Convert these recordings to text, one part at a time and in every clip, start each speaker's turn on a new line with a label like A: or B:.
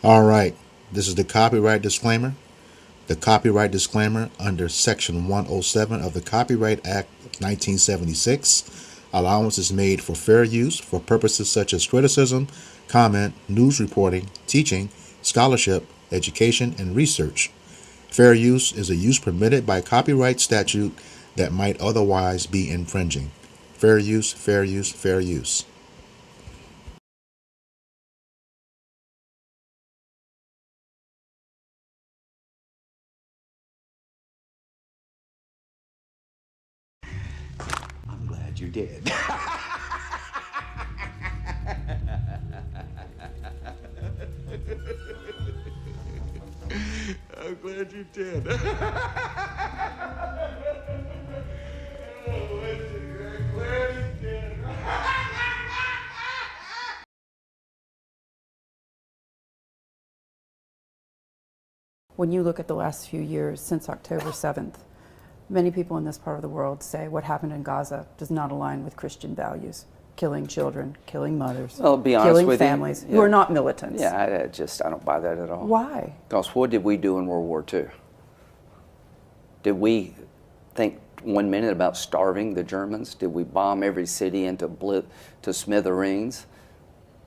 A: All right, this is the copyright disclaimer. The copyright disclaimer under Section 107 of the Copyright Act of 1976. Allowance is made for fair use for purposes such as criticism, comment, news reporting, teaching, scholarship, education, and research. Fair use is a use permitted by copyright statute that might otherwise be infringing. Fair use, fair use, fair use.
B: I'm glad you did. I'm glad you did.
C: When you look at the last few years since October 7th, many people in this part of the world say what happened in Gaza does not align with Christian values. Killing children, killing mothers,
B: Well, to be honest
C: killing
B: with
C: families.
B: you,
C: You are not militants.
B: Yeah, I don't buy that at all.
C: Why?
B: Because what did we do in World War II? Did we think 1 minute about starving the Germans? Did we bomb every city into smithereens?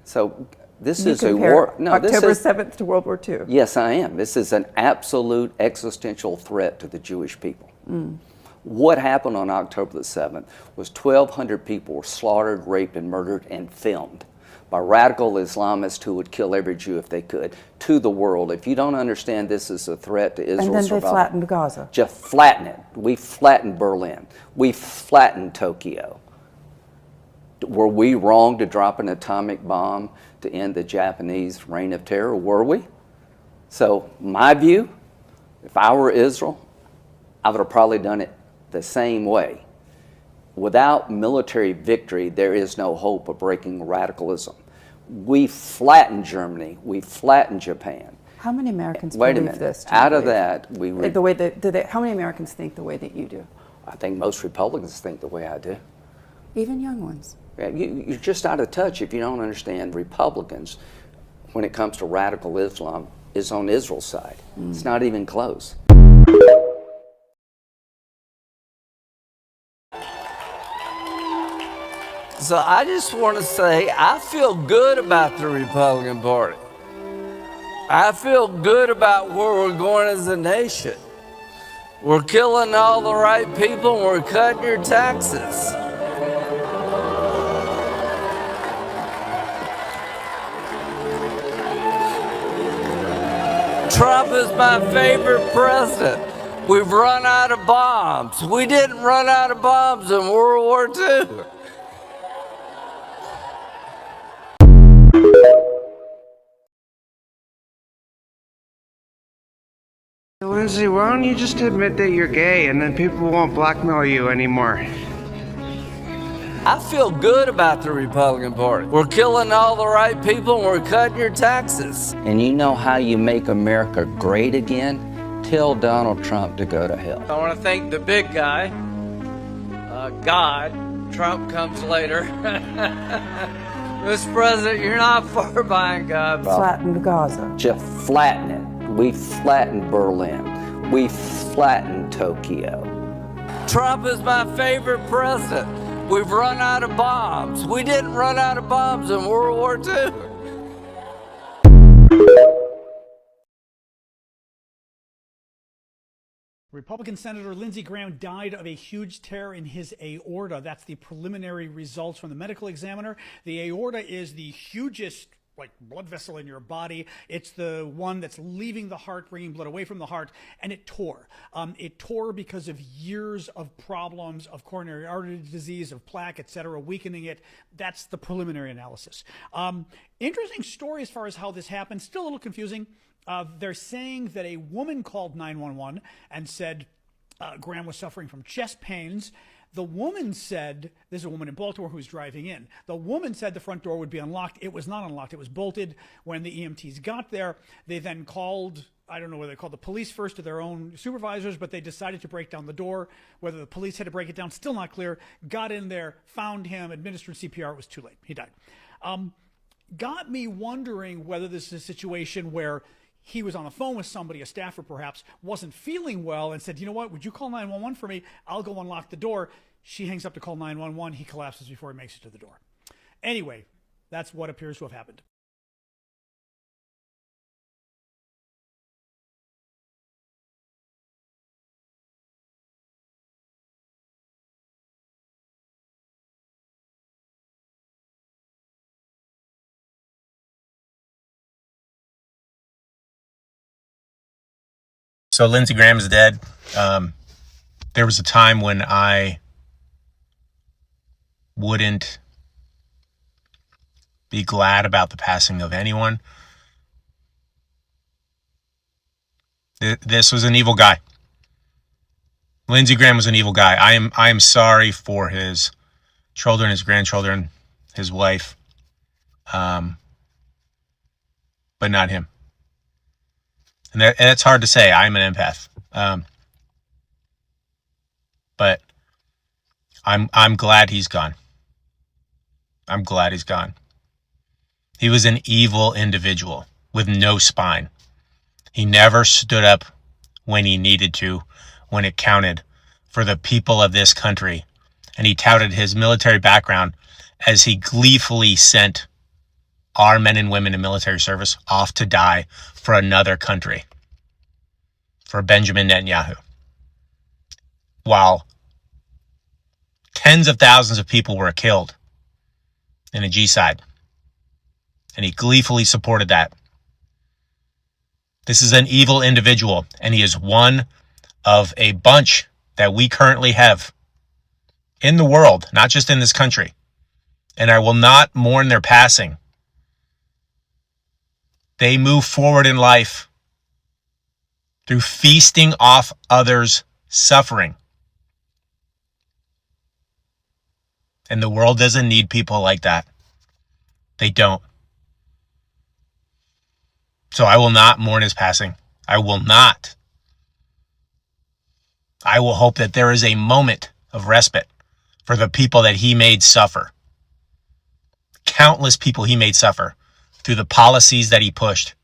B: So this
C: You
B: is a
C: compare
B: war. No,
C: October 7th to World War II.
B: Yes, I am. This is an absolute existential threat to the Jewish people. What happened on October the 7th was 1,200 people were slaughtered, raped, and murdered and filmed by radical Islamists who would kill every Jew if they could, to the world. If you don't understand this is a threat to Israel's
C: And then they
B: survival,
C: flattened Gaza.
B: just flatten it. We flattened Berlin. We flattened Tokyo. Were we wrong to drop an atomic bomb to end the Japanese reign of terror? Were we? So my view, if I were Israel, I would have probably done it the same way. Without military victory, there is no hope of breaking radicalism. We flattened Germany. We flattened Japan.
C: How many Americans
B: Wait a
C: believe
B: minute.
C: this?
B: Out of that,
C: the way that how many Americans think the way that you do?
B: I think most Republicans think the way I do.
C: Even young ones.
B: You're just out of touch if you don't understand Republicans, when it comes to radical Islam, is on Israel's side. It's not even close.
D: So I just want to say I feel good about the Republican Party. I feel good about where we're going as a nation. We're killing all the right people and we're cutting your taxes. Trump is my favorite president. We've run out of bombs. We didn't run out of bombs in World War II.
E: Lindsay, why don't you just admit that you're gay and then people won't blackmail you anymore?
D: I feel good about the Republican Party. We're killing all the right people and we're cutting your taxes.
B: And you know how you make America great again? Tell Donald Trump to go to hell.
D: I want to thank the big guy, God. Trump comes later. Mr. President, you're not far behind God.
C: Flattened Gaza.
B: Just flatten it. We flattened Berlin. We flattened Tokyo.
D: Trump is my favorite president. We've run out of bombs. We didn't run out of bombs in World War II.
F: Republican Senator Lindsey Graham died of a huge tear in his aorta. That's the preliminary results from the medical examiner. The aorta is the hugest blood vessel in your body. It's the one that's leaving the heart, bringing blood away from the heart, and it tore. It tore because of years of problems of coronary artery disease, of plaque, etc., weakening it. That's the preliminary analysis. Interesting story as far as how this happened. Still a little confusing. They're saying that a woman called 911 and said Graham was suffering from chest pains. The woman said, this is a woman in Baltimore who was driving in. The woman said the front door would be unlocked. It was not unlocked. It was bolted. When the EMTs got there, they then called, I don't know whether they called the police first or their own supervisors, but they decided to break down the door. Whether the police had to break it down, still not clear. Got in there, found him, administered CPR. It was too late. He died. got me wondering whether this is a situation where he was on the phone with somebody, a staffer perhaps, wasn't feeling well and said, you know what, would you call 911 for me? I'll go unlock the door. She hangs up to call 911. He collapses before he makes it to the door. Anyway, that's what appears to have happened.
G: So Lindsey Graham is dead. There was a time when I wouldn't be glad about the passing of anyone. This was an evil guy. Lindsey Graham was an evil guy. I am sorry for his children, his grandchildren, his wife, but not him. And that's hard to say. I'm an empath, but I'm glad he's gone. I'm glad he's gone. He was an evil individual with no spine. He never stood up when he needed to, when it counted for the people of this country. And he touted his military background as he gleefully sent our men and women in military service off to die for another country, for Benjamin Netanyahu. While tens of thousands of people were killed in a genocide. And he gleefully supported that. This is an evil individual, and he is one of a bunch that we currently have in the world, not just in this country. And I will not mourn their passing. They move forward in life through feasting off others' suffering. And the world doesn't need people like that. They don't. So I will not mourn his passing. I will not. I will hope that there is a moment of respite for the people that he made suffer. Countless people he made suffer through the policies that he pushed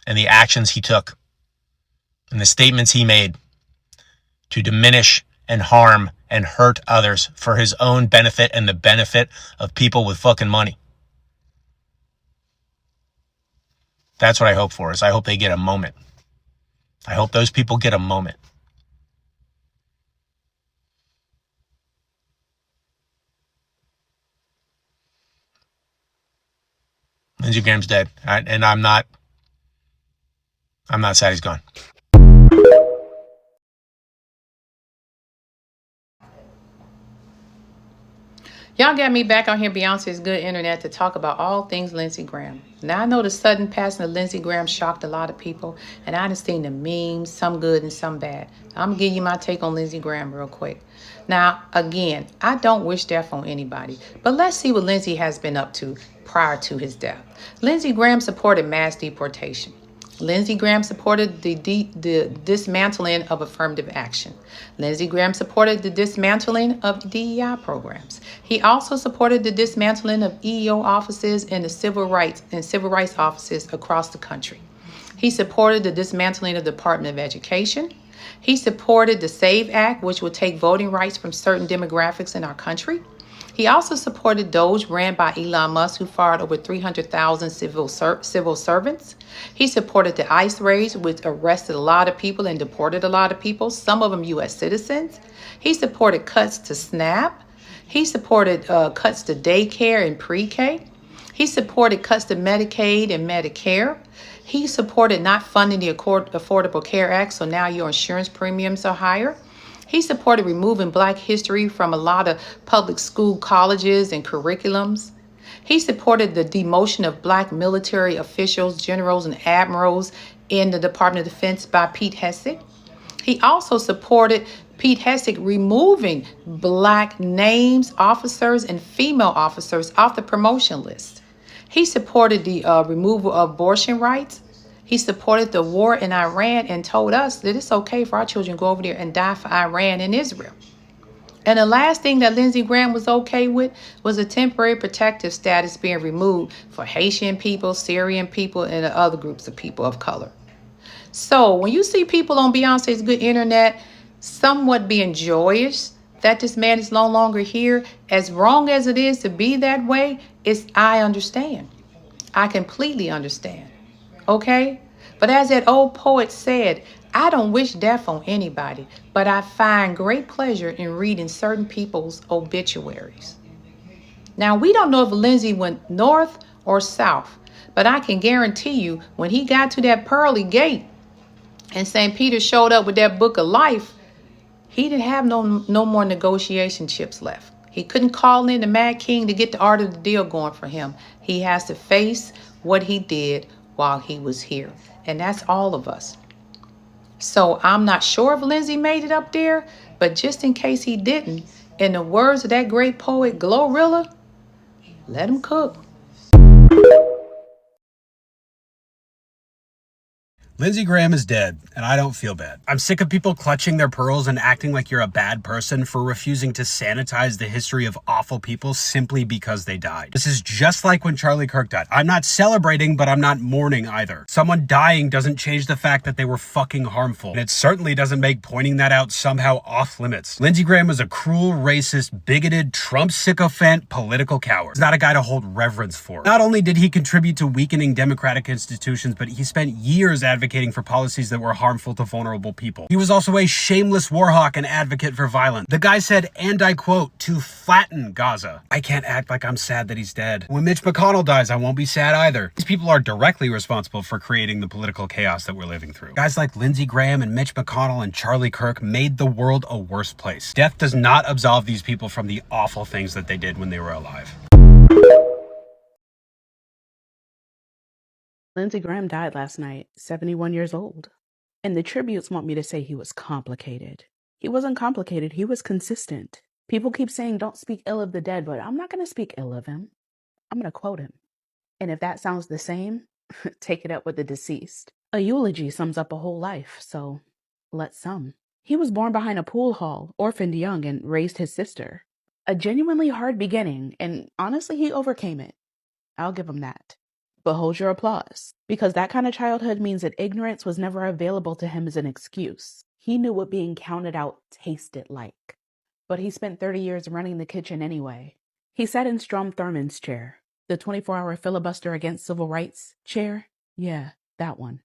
G: and the actions he took and the statements he made to diminish and harm and hurt others for his own benefit and the benefit of people with fucking money. That's what I hope for, is I hope they get a moment. I hope those people get a moment. Lindsey Graham's dead, and I'm not sad he's gone.
H: Y'all got me back on here, Beyonce's Good Internet, to talk about all things Lindsey Graham. Now, I know the sudden passing of Lindsey Graham shocked a lot of people, and I done seen the memes, some good and some bad. I'm going to give you my take on Lindsey Graham real quick. Now, again, I don't wish death on anybody, but let's see what Lindsey has been up to prior to his death. Lindsey Graham supported mass deportation. Lindsey Graham supported the dismantling of affirmative action. Lindsey Graham supported the dismantling of DEI programs. He also supported the dismantling of EEO offices and the civil rights offices across the country. He supported the dismantling of the Department of Education. He supported the SAVE Act, which would take voting rights from certain demographics in our country. He also supported DOGE, ran by Elon Musk, who fired over 300,000 civil servants. He supported the ICE raids, which arrested a lot of people and deported a lot of people, some of them U.S. citizens. He supported cuts to SNAP. He supported cuts to daycare and pre-K. He supported cuts to Medicaid and Medicare. He supported not funding the Affordable Care Act, so now your insurance premiums are higher. He supported removing Black history from a lot of public school colleges and curriculums. He supported the demotion of Black military officials, generals, and admirals in the Department of Defense by Pete Hegseth. He also supported Pete Hegseth removing Black names, officers, and female officers off the promotion list. He supported the removal of abortion rights. He supported the war in Iran and told us that it's okay for our children to go over there and die for Iran and Israel. And the last thing that Lindsey Graham was okay with was a temporary protective status being removed for Haitian people, Syrian people, and other groups of people of color. So when you see people on Beyonce's Good Internet somewhat being joyous that this man is no longer here, as wrong as it is to be that way, I understand. I completely understand. Okay? But as that old poet said, I don't wish death on anybody, but I find great pleasure in reading certain people's obituaries. Now, we don't know if Lindsey went north or south, but I can guarantee you when he got to that pearly gate and St. Peter showed up with that book of life, he didn't have no more negotiation chips left. He couldn't call in the Mad King to get the art of the deal going for him. He has to face what he did while he was here. And that's all of us. So I'm not sure if Lindsey made it up there, but just in case he didn't, in the words of that great poet Glorilla, let him cook.
I: Lindsey Graham is dead, and I don't feel bad. I'm sick of people clutching their pearls and acting like you're a bad person for refusing to sanitize the history of awful people simply because they died. This is just like when Charlie Kirk died. I'm not celebrating, but I'm not mourning either. Someone dying doesn't change the fact that they were fucking harmful, and it certainly doesn't make pointing that out somehow off limits. Lindsey Graham was a cruel, racist, bigoted, Trump sycophant, political coward. He's not a guy to hold reverence for. Not only did he contribute to weakening democratic institutions, but he spent years advocating for policies that were harmful to vulnerable people. He was also a shameless war hawk and advocate for violence. The guy said, and I quote, to flatten Gaza. I can't act like I'm sad that he's dead. When Mitch McConnell dies, I won't be sad either. These people are directly responsible for creating the political chaos that we're living through. Guys like Lindsey Graham and Mitch McConnell and Charlie Kirk made the world a worse place. Death does not absolve these people from the awful things that they did when they were alive.
J: Lindsey Graham died last night, 71 years old. And the tributes want me to say he was complicated. He wasn't complicated, he was consistent. People keep saying don't speak ill of the dead, but I'm not going to speak ill of him. I'm going to quote him. And if that sounds the same, take it up with the deceased. A eulogy sums up a whole life, so let some. He was born behind a pool hall, orphaned young, and raised his sister. A genuinely hard beginning, and honestly, he overcame it. I'll give him that. But hold your applause, because that kind of childhood means that ignorance was never available to him as an excuse. He knew what being counted out tasted like. But he spent 30 years running the kitchen anyway. He sat in Strom Thurmond's chair, the 24-hour filibuster against civil rights chair. Yeah, that one.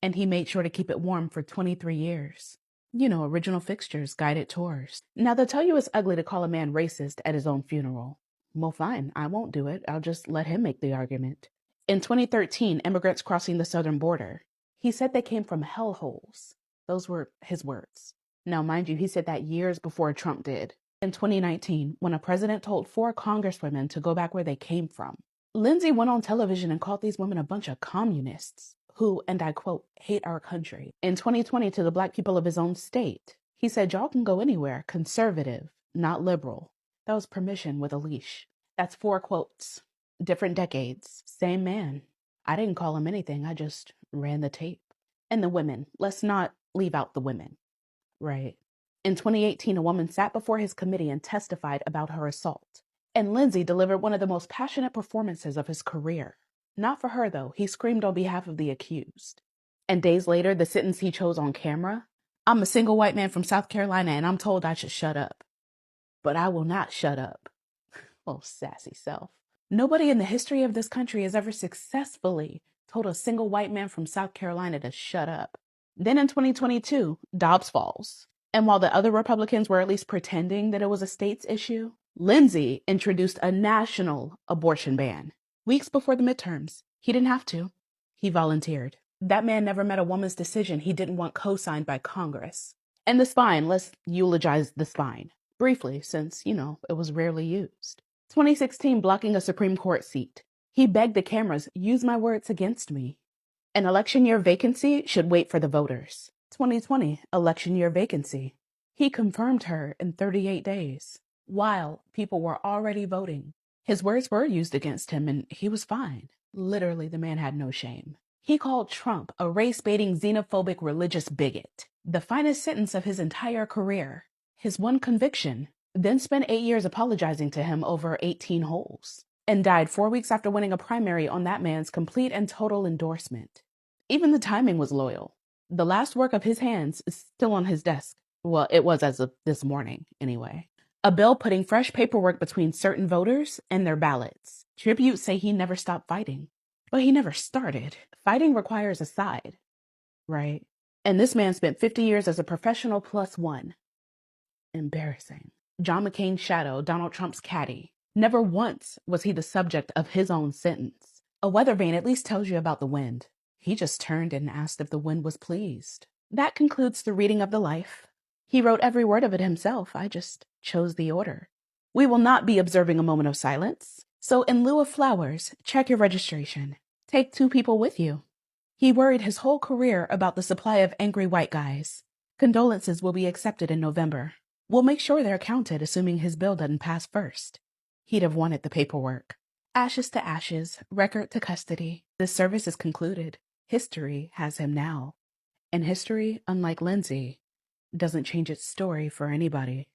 J: And he made sure to keep it warm for 23 years. You know, original fixtures, guided tours. Now, they'll tell you it's ugly to call a man racist at his own funeral. Well, fine, I won't do it. I'll just let him make the argument. In 2013, immigrants crossing the southern border, he said they came from hellholes. Those were his words. Now, mind you, he said that years before Trump did. In 2019, when a president told 4 congresswomen to go back where they came from, Lindsey went on television and called these women a bunch of communists who, and I quote, hate our country. In 2020, to the black people of his own state, he said, y'all can go anywhere, conservative, not liberal. That was permission with a leash. That's 4 quotes. Different decades, same man. I didn't call him anything, I just ran the tape. And the women, let's not leave out the women. Right. In 2018, a woman sat before his committee and testified about her assault. And Lindsey delivered one of the most passionate performances of his career. Not for her, though. He screamed on behalf of the accused. And days later, the sentence he chose on camera, I'm a single white man from South Carolina and I'm told I should shut up. But I will not shut up. Oh, sassy self. Nobody in the history of this country has ever successfully told a single white man from South Carolina to shut up. Then in 2022, Dobbs falls. And while the other Republicans were at least pretending that it was a state's issue, Lindsey introduced a national abortion ban. Weeks before the midterms. He didn't have to. He volunteered. That man never met a woman's decision he didn't want co-signed by Congress. And the spine, let's eulogize the spine. Briefly, since, it was rarely used. 2016, blocking a Supreme Court seat. He begged the cameras, use my words against me. An election year vacancy should wait for the voters. 2020, election year vacancy. He confirmed her in 38 days, while people were already voting. His words were used against him, and he was fine. Literally, the man had no shame. He called Trump a race-baiting, xenophobic, religious bigot. The finest sentence of his entire career. His one conviction, then spent 8 years apologizing to him over 18 holes, and died 4 weeks after winning a primary on that man's complete and total endorsement. Even the timing was loyal. The last work of his hands is still on his desk. Well, it was as of this morning, anyway. A bill putting fresh paperwork between certain voters and their ballots. Tributes say he never stopped fighting. But he never started. Fighting requires a side, right? And this man spent 50 years as a professional plus one. Embarrassing. John McCain's shadow, Donald Trump's caddy. Never once was he the subject of his own sentence. A weather vane at least tells you about the wind. He just turned and asked if the wind was pleased. That concludes the reading of the life. He wrote every word of it himself. I just chose the order. We will not be observing a moment of silence. So in lieu of flowers, check your registration. Take 2 people with you. He worried his whole career about the supply of angry white guys. Condolences will be accepted in November. We'll make sure they're counted, assuming his bill doesn't pass first. He'd have wanted the paperwork. Ashes to ashes, record to custody. The service is concluded. History has him now. And history, unlike Lindsay, doesn't change its story for anybody.